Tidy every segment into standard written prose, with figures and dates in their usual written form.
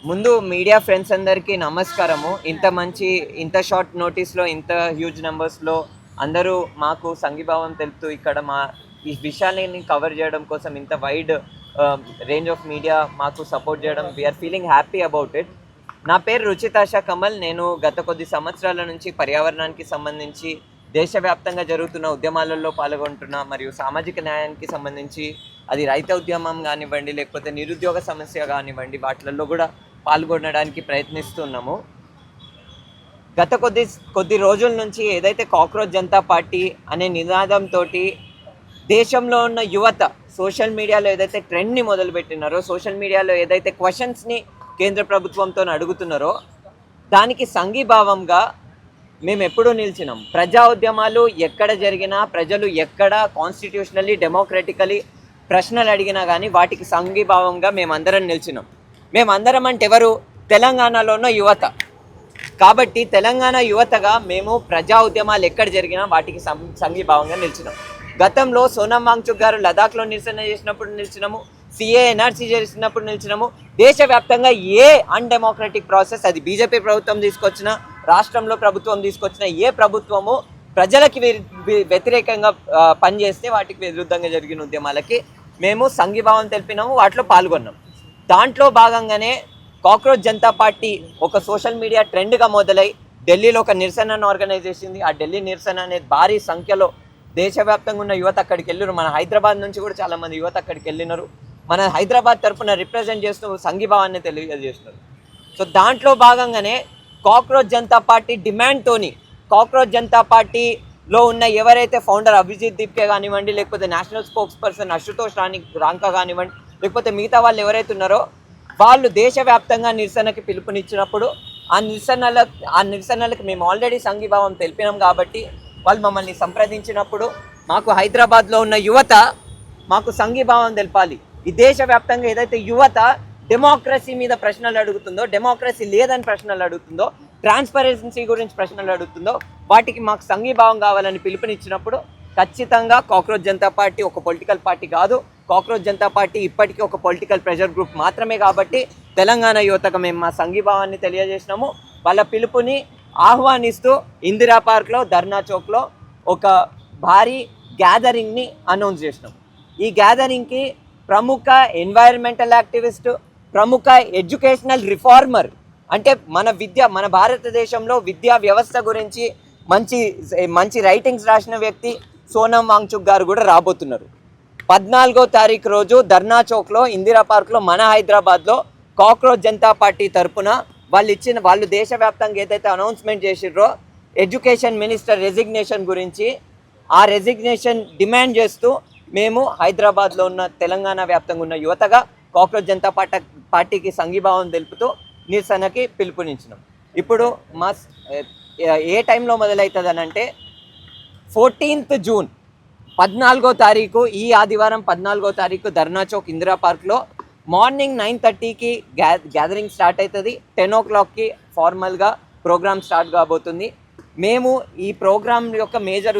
ముందు media friends అందరికీ నమస్కారము. ఇంత షార్ట్ నోటీస్‌లో ఇంత హ్యూజ్ నంబర్స్‌లో అందరూ మాకు సంఘీభావం తెలుపుతూ ఇక్కడ ఈ విషయాన్ని కవర్ చేయడం కోసం ఇంత వైడ్ రేంజ్ ఆఫ్ మీడియా మాకు సపోర్ట్ చేయడం we are feeling happy about it. నా పేరు రుచితాషా కమల్. నేను గత కొద్ది సంవత్సరాల నుంచి పర్యావరణానికి సంబంధించి దేశవ్యాప్తంగా జరుగుతున్న ఉద్యమాలలో పాల్గొంటున్న మరియు సామాజిక న్యాయానికి సంబంధించి అది రైతు ఉద్యమం కానివ్వండి, లేకపోతే నిరుద్యోగ సమస్య కానివ్వండి, వాటిలలో కూడా పాల్గొనడానికి ప్రయత్నిస్తున్నాము. గత కొద్ది రోజుల నుంచి ఏదైతే కాక్రోచ్ జనతా పార్టీ అనే నినాదంతో దేశంలో ఉన్న యువత సోషల్ మీడియాలో ఏదైతే ట్రెండ్ని మొదలుపెట్టినారో, సోషల్ మీడియాలో ఏదైతే క్వశ్చన్స్ని కేంద్ర ప్రభుత్వంతో అడుగుతున్నారో దానికి సంఘీభావంగా మేము ఎప్పుడూ నిలిచినాం. ప్రజా ఉద్యమాలు ఎక్కడ జరిగినా, ప్రజలు ఎక్కడ కాన్స్టిట్యూషనల్లీ డెమోక్రటికలీ ప్రశ్నలు అడిగినా కానీ వాటికి సంఘీభావంగా మేమందరం నిలిచినాం. మేమందరం అంటే ఎవరు? తెలంగాణలో ఉన్న యువత. కాబట్టి తెలంగాణ యువతగా మేము ప్రజా ఉద్యమాలు ఎక్కడ జరిగినా వాటికి సంఘీభావంగా నిలిచినాం. గతంలో సోనం వాంగ్చుక్ గారు లదాఖ్లో నిరసన చేసినప్పుడు నిలిచినాము, సిఏ ఎన్ఆర్సీ చేసినప్పుడు నిలిచినాము. దేశవ్యాప్తంగా ఏ అన్డెమోక్రటిక్ ప్రాసెస్, అది బీజేపీ ప్రభుత్వం తీసుకొచ్చిన, రాష్ట్రంలో ప్రభుత్వం తీసుకొచ్చిన ఏ ప్రభుత్వము ప్రజలకి వ్యతిరేకంగా పనిచేస్తే వాటికి విరుద్ధంగా జరిగిన ఉద్యమాలకి మేము సంఘీభావం తెలిపినాము, వాటిలో పాల్గొన్నాం. దాంట్లో భాగంగానే కాక్రోచ్ జనతా పార్టీ ఒక సోషల్ మీడియా ట్రెండ్గా మొదలై ఢిల్లీలో ఒక నిరసనను ఆర్గనైజ్ చేసింది. ఆ ఢిల్లీ నిరసన అనేది భారీ సంఖ్యలో దేశవ్యాప్తంగా ఉన్న యువత అక్కడికి వెళ్ళినారు. మన హైదరాబాద్ నుంచి కూడా చాలామంది యువత అక్కడికి వెళ్ళినారు. మన హైదరాబాద్ తరఫున రిప్రజెంట్ చేస్తూ సంఘీభావాన్ని తెలియజేస్తున్నారు. సో దాంట్లో భాగంగానే కాక్రోచ్ జనతా పార్టీ డిమాండ్తోని కాక్రోచ్ జనతా పార్టీలో ఉన్న ఎవరైతే ఫౌండర్ అభిజిత్ దీప్కే కానివ్వండి, లేకపోతే national spokesperson Ashutosh Ranka కానివ్వండి, లేకపోతే మిగతా వాళ్ళు ఎవరైతే ఉన్నారో వాళ్ళు దేశవ్యాప్తంగా నిరసనకి పిలుపునిచ్చినప్పుడు ఆ నిరసనలకు మేము ఆల్రెడీ సంఘీభావం తెలిపినాం. కాబట్టి వాళ్ళు మమ్మల్ని సంప్రదించినప్పుడు మాకు హైదరాబాద్లో ఉన్న యువత మాకు సంఘీభావం తెలపాలి. ఈ దేశవ్యాప్తంగా ఏదైతే యువత డెమోక్రసీ మీద ప్రశ్నలు అడుగుతుందో, డెమోక్రసీ లేదని ప్రశ్నలు అడుగుతుందో, ట్రాన్స్పరెన్సీ గురించి ప్రశ్నలు అడుగుతుందో వాటికి మాకు సంఘీభావం కావాలని పిలుపునిచ్చినప్పుడు ఖచ్చితంగా కాక్రోచ్ జనతా పార్టీ ఒక పొలిటికల్ పార్టీ కాదు. కాక్రోచ్ జనతా పార్టీ ఇప్పటికీ ఒక పొలిటికల్ ప్రెషర్ గ్రూప్ మాత్రమే. కాబట్టి తెలంగాణ యువతకు మేము మా సంఘీభావాన్ని తెలియజేసినాము. వాళ్ళ పిలుపుని ఆహ్వానిస్తూ ఇందిరా పార్క్లో, ధర్నా చౌక్లో ఒక భారీ గ్యాదరింగ్ని అనౌన్స్ చేసినాం. ఈ గ్యాదరింగ్కి ప్రముఖ ఎన్వైరన్మెంటల్ యాక్టివిస్ట్, ప్రముఖ ఎడ్యుకేషనల్ రిఫార్మర్, అంటే మన భారతదేశంలో విద్యా వ్యవస్థ గురించి మంచి రైటింగ్స్ రాసిన వ్యక్తి సోనం వాంగ్చుక్ గారు కూడా రాబోతున్నారు. 14వ తారీఖు రోజు ధర్నా చౌక్లో, ఇందిరా పార్క్లో, మన హైదరాబాద్లో కాక్రోచ్ జనతా పార్టీ తరఫున వాళ్ళు దేశవ్యాప్తంగా ఏదైతే అనౌన్స్మెంట్ చేసిర్రో ఎడ్యుకేషన్ మినిస్టర్ రెసిగ్నేషన్ గురించి, ఆ రెసిగ్నేషన్ డిమాండ్ చేస్తూ మేము హైదరాబాద్లో ఉన్న తెలంగాణ వ్యాప్తంగా ఉన్న యువతగా కాక్రోచ్ జనతా పార్టీకి సంఘీభావం తెలుపుతూ నిరసనకి పిలుపునిచ్చినాం. ఇప్పుడు ఏ టైంలో మొదలవుతుంది అని అంటే 14th జూన్ 14వ తారీఖు, ఈ ఆదివారం 14వ తారీఖు ధర్నా చౌక్ ఇందిరా పార్క్లో మార్నింగ్ 9:30కి గ్యాదరింగ్ స్టార్ట్ అవుతుంది. 10 o'clockకి ఫార్మల్గా ప్రోగ్రామ్ స్టార్ట్ కాబోతుంది. మేము ఈ ప్రోగ్రామ్ యొక్క మేజర్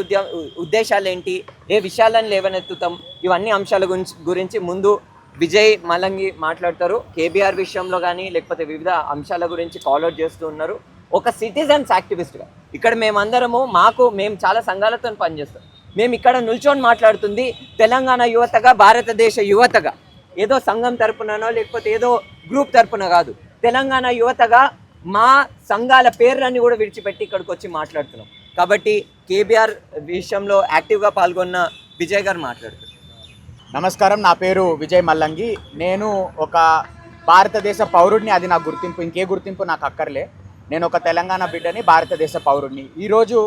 ఉద్దేశాలు ఏంటి, ఏ విషయాలను లేవనెత్తుతాం, ఇవన్నీ అంశాల గురించి ముందు విజయ్ మల్లంగి మాట్లాడతారు. కేబీఆర్ విషయంలో కానీ లేకపోతే వివిధ అంశాల గురించి కాల్అవుట్ చేస్తూ ఉన్నారు. ఒక సిటిజన్స్ యాక్టివిస్ట్గా ఇక్కడ మేము చాలా సంఘాలతో పనిచేస్తాం. మేము ఇక్కడ నిల్చొని మాట్లాడుతుంది తెలంగాణ యువతగా, భారతదేశ యువతగా, ఏదో సంఘం తరపుననో లేకపోతే ఏదో గ్రూప్ తరపున కాదు. తెలంగాణ యువతగా మా సంఘాల పేర్లన్నీ కూడా విడిచిపెట్టి ఇక్కడికి వచ్చి మాట్లాడుతున్నాం. కాబట్టి కేబీఆర్ విషయంలో యాక్టివ్గా పాల్గొన్న విజయ్ గారు మాట్లాడుతున్నారు. నమస్కారం, నా పేరు విజయ్ మల్లంగి. నేను ఒక భారతదేశ పౌరుడిని. అది నా గుర్తింపు, ఇంకే గుర్తింపు నాకు అక్కర్లే. నేను ఒక తెలంగాణ బిడ్డని, భారతదేశ పౌరుడిని. ఈరోజు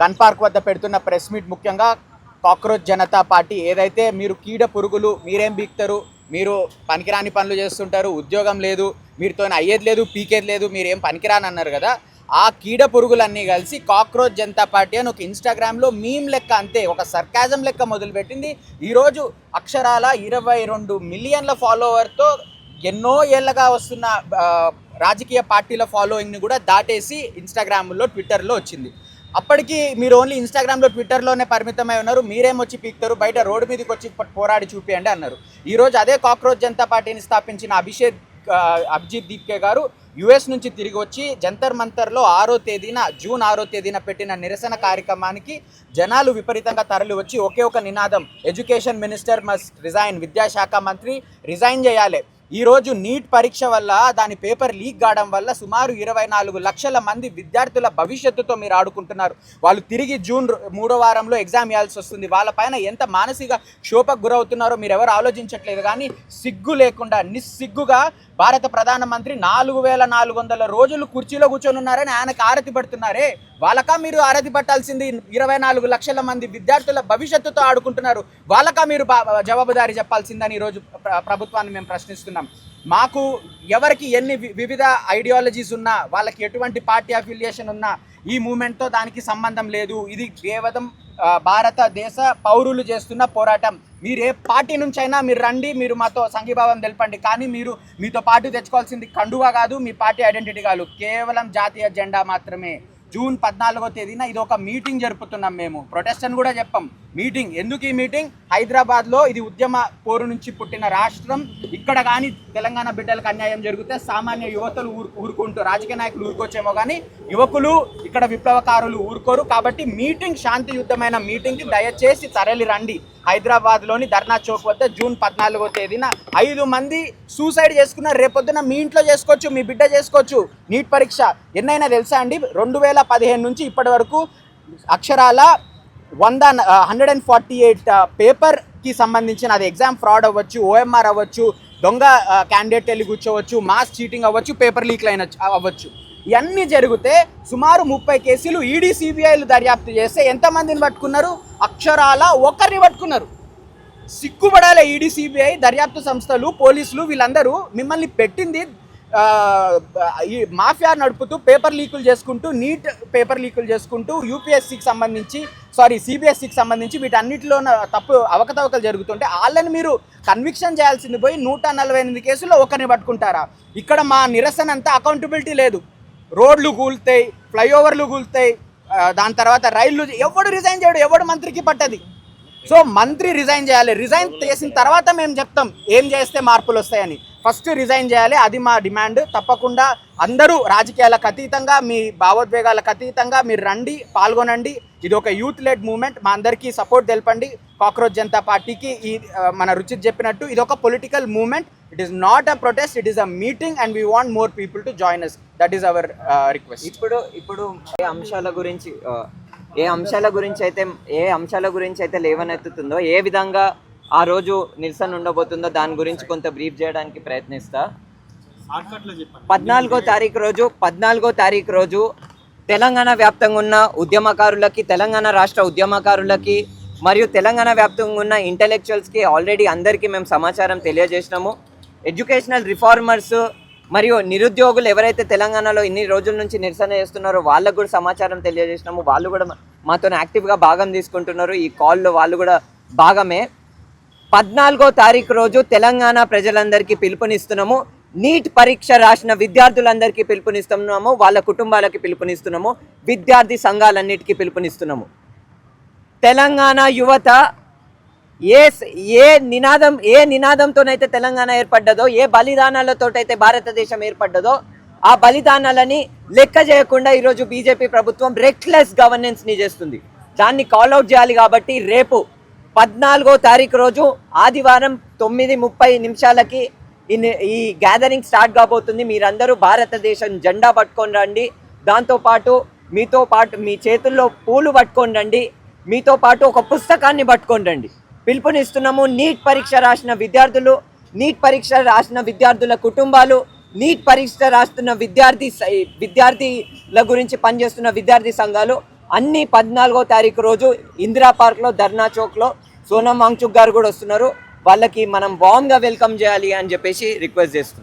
గన్ పార్క్ వద్ద పెడుతున్న ప్రెస్ మీట్ ముఖ్యంగా కాక్రోచ్ జనతా పార్టీ ఏదైతే మీరు కీడ పురుగులు, మీరేం బీక్తారు, మీరు పనికిరాని పనులు చేస్తుంటారు, ఉద్యోగం లేదు, మీరుతో అయ్యేది లేదు, పీకేది లేదు, మీరేం పనికిరాని అన్నారు కదా, ఆ కీడ పురుగులన్నీ కలిసి కాక్రోచ్ జనతా పార్టీ అని ఒక ఇన్స్టాగ్రామ్లో మీమ్ లెక్క, అంతే ఒక సర్కాజం లెక్క మొదలుపెట్టింది. ఈరోజు అక్షరాల 22 మిలియన్ల ఫాలోవర్తో ఎన్నో ఏళ్ళగా వస్తున్న రాజకీయ పార్టీల ఫాలోయింగ్ని కూడా దాటేసి ఇన్స్టాగ్రామ్లో, ట్విట్టర్లో వచ్చింది. అప్పటికి మీరు ఓన్లీ ఇన్స్టాగ్రామ్లో, ట్విట్టర్లోనే పరిమితమై ఉన్నారు. మీరేమొచ్చి పీక్తారు, బయట రోడ్డు మీదకి వచ్చి పోరాడి చూపియండి అన్నారు. ఈరోజు అదే కాక్రోచ్ జనతా పార్టీని స్థాపించిన అభిషేక్ అభిజిత్ దీప్కే గారు యుఎస్ నుంచి తిరిగి వచ్చి జంతర్ మంతర్లో జూన్ 6వ తేదీన పెట్టిన నిరసన కార్యక్రమానికి జనాలు విపరీతంగా తరలి వచ్చి ఒకే ఒక నినాదం, ఎడ్యుకేషన్ మినిస్టర్ మస్ట్ రిజైన్, విద్యాశాఖ మంత్రి రిజైన్ చేయాలి. ఈరోజు నీట్ పరీక్ష వల్ల దాని పేపర్ లీక్ కావడం వల్ల సుమారు 24 లక్షల మంది విద్యార్థుల భవిష్యత్తుతో మీరు ఆడుకుంటున్నారు. వాళ్ళు తిరిగి జూన్ 3వ వారంలో ఎగ్జామ్ ఇవ్వాల్సి వస్తుంది. వాళ్ళపైన ఎంత మానసిక క్షోభకు గురవుతున్నారో మీరు ఎవరు ఆలోచించట్లేదు. కానీ సిగ్గు లేకుండా నిస్సిగ్గుగా భారత ప్రధానమంత్రి 4400 రోజులు కుర్చీలో కూర్చొని ఉన్నారని ఆయనకు ఆరతి పడుతున్నారే, వాళ్ళకా మీరు ఆరతి పట్టాల్సింది? 24 లక్షల మంది విద్యార్థుల భవిష్యత్తుతో ఆడుకుంటున్నారు, వాళ్ళకా మీరు జవాబుదారీ చెప్పాల్సిందని ఈరోజు ప్రభుత్వాన్ని మేము ప్రశ్నిస్తున్నాం. మాకు ఎవరికి ఎన్ని వివిధ ఐడియాలజీస్ ఉన్నా, వాళ్ళకి ఎటువంటి పార్టీ అఫిలియేషన్ ఉన్నా ఈ మూమెంట్తో దానికి సంబంధం లేదు. ఇది కేవలం భారతదేశ పౌరులు చేస్తున్న పోరాటం. మీరు ఏ పార్టీ నుంచి అయినా మీరు రండి, మీరు మాతో సంఘీభావం తెలపండి. కానీ మీతో పాటు తెచ్చుకోవాల్సింది కండువా కాదు, మీ పార్టీ ఐడెంటిటీ కాదు, కేవలం జాతీయ జెండా మాత్రమే. జూన్ 14వ తేదీన ఇది ఒక మీటింగ్ జరుపుతున్నాం. మేము ప్రొటెస్ట్ అని కూడా చెప్పాం, మీటింగ్. ఎందుకు ఈ మీటింగ్? హైదరాబాద్లో ఇది ఉద్యమ పోరు నుంచి పుట్టిన రాష్ట్రం. ఇక్కడ కానీ తెలంగాణ బిడ్డలకు అన్యాయం జరిగితే సామాన్య యువతలు ఊరుకుంటూ, రాజకీయ నాయకులు ఊరుకోవచ్చేమో కానీ యువకులు, ఇక్కడ విప్లవకారులు ఊరుకోరు. కాబట్టి మీటింగ్ శాంతియుద్ధమైన మీటింగ్కి దయచేసి తరలి రండి. హైదరాబాద్లోని ధర్నా చౌక్ వద్ద జూన్ 14వ తేదీన 5 మంది సూసైడ్ చేసుకున్నారు. రేపొద్దున మీ ఇంట్లో చేసుకోవచ్చు, మీ బిడ్డ చేసుకోవచ్చు. నీట్ పరీక్ష ఎన్నైనా తెలుసా అండి? 2015 నుంచి ఇప్పటి వరకు అక్షరాల 148 పేపర్కి సంబంధించిన, అది ఎగ్జామ్ ఫ్రాడ్ అవ్వచ్చు, ఓఎంఆర్ అవ్వచ్చు, దొంగ క్యాండిడేట్ వెళ్ళి కూర్చోవచ్చు, మాస్ చీటింగ్ అవ్వచ్చు, పేపర్ లీక్లు అవ్వచ్చు. ఇవన్నీ జరిగితే సుమారు 30 కేసులు ఈడీ సిబిఐలు దర్యాప్తు చేస్తే ఎంతమందిని పట్టుకున్నారు? అక్షరాల ఒకరిని పట్టుకున్నారు. సిగ్గుపడాలి ఈడీ సిబిఐ దర్యాప్తు సంస్థలు, పోలీసులు, వీళ్ళందరూ మిమ్మల్ని పెట్టింది ఈ మాఫియా నడుపుతూ పేపర్ లీకులు చేసుకుంటూ, నీట్ పేపర్ లీకులు చేసుకుంటూ, సిబిఎస్సికి సంబంధించి వీటన్నిటిలో తప్పు అవకతవకలు జరుగుతుంటే వాళ్ళని మీరు కన్విక్షన్ చేయాల్సింది పోయి 148 కేసుల్లో ఒకరిని పట్టుకుంటారా? ఇక్కడ మా నిరసన అంతా అకౌంటబిలిటీ లేదు. రోడ్లు కూలుతాయి, ఫ్లైఓవర్లు కూలుతాయి, దాని తర్వాత రైళ్ళు. ఎవడు రిజైన్ చేయడు, ఎవడు మంత్రికి పట్టది. సో మంత్రి రిజైన్ చేయాలి. రిజైన్ చేసిన తర్వాత మేము చెప్తాం ఏం చేస్తే మార్పులు వస్తాయని. ఫస్ట్ రిజైన్ చేయాలి, అది మా డిమాండ్. తప్పకుండా అందరూ రాజకీయాలకు అతీతంగా, మీ భావోద్వేగాలకు అతీతంగా మీరు రండి, పాల్గొనండి. ఇది ఒక యూత్ లెడ్ మూమెంట్. మా అందరికీ సపోర్ట్ తెలపండి. కాక్రోచ్ జనతా పార్టీకి మన రుచిత్ చెప్పినట్టు ఇది ఒక political moment. It is not a protest, it is a meeting and we want more people to join us. That is our request. ఇప్పుడు ఏ అంశాల గురించి అయితే లేవనెత్తుతుందో, ఏ విధంగా ఆ రోజు నిరసన ఉండబోతుందో దాని గురించి కొంత బ్రీఫ్ చేయడానికి ప్రయత్నిస్తా. 14వ తారీఖు రోజు తెలంగాణ వ్యాప్తంగా ఉన్న ఉద్యమకారులకి, తెలంగాణ రాష్ట్ర ఉద్యమకారులకి మరియు తెలంగాణ వ్యాప్తంగా ఉన్న ఇంటెలెక్చువల్స్కి ఆల్రెడీ అందరికీ మేము సమాచారం తెలియజేసినాము. ఎడ్యుకేషనల్ రిఫార్మర్స్ మరియు నిరుద్యోగులు ఎవరైతే తెలంగాణలో ఇన్ని రోజుల నుంచి నిరసన చేస్తున్నారో వాళ్ళకు కూడా సమాచారం తెలియజేసినాము. వాళ్ళు కూడా మాతో యాక్టివ్గా భాగం తీసుకుంటున్నారు. ఈ కాల్లో వాళ్ళు కూడా భాగమే. 14వ తారీఖు రోజు తెలంగాణ ప్రజలందరికీ పిలుపునిస్తున్నాము. నీట్ పరీక్ష రాసిన విద్యార్థులందరికీ పిలుపునిస్తున్నాము, వాళ్ళ కుటుంబాలకి పిలుపునిస్తున్నాము, విద్యార్థి సంఘాలన్నిటికీ పిలుపునిస్తున్నాము. తెలంగాణ యువత ఏ నినాదంతోనైతే తెలంగాణ ఏర్పడ్డదో, ఏ బలిదానాలతోటైతే భారతదేశం ఏర్పడ్డదో, ఆ బలిదానాలని లెక్క చేయకుండా ఈరోజు బీజేపీ ప్రభుత్వం రెక్లెస్ గవర్నెన్స్ని చేస్తుంది. దాన్ని కాల్అవుట్ చేయాలి. కాబట్టి రేపు 14వ తారీఖు రోజు ఆదివారం 9:30 ఈ గ్యాదరింగ్ స్టార్ట్ కాబోతుంది. మీరందరూ భారతదేశం జెండా పట్టుకొని రండి. దాంతోపాటు మీ చేతుల్లో పూలు పట్టుకొని రండి. మీతో పాటు ఒక పుస్తకాన్ని పట్టుకొని రండి. పిలుపునిస్తున్నాము. నీట్ పరీక్ష రాసిన విద్యార్థులు, నీట్ పరీక్ష రాసిన విద్యార్థుల కుటుంబాలు, నీట్ పరీక్ష రాస్తున్న విద్యార్థుల గురించి పనిచేస్తున్న విద్యార్థి సంఘాలు అన్నీ 14వ తారీఖు రోజు ఇందిరా పార్క్లో, ధర్నా చౌక్లో సోనం వాంగ్చుక్ గారు కూడా వస్తున్నారు. వాళ్ళకి మనం వామ్గా వెల్కమ్ చేయాలి అని చెప్పేసి రిక్వెస్ట్ చేస్తున్నాం.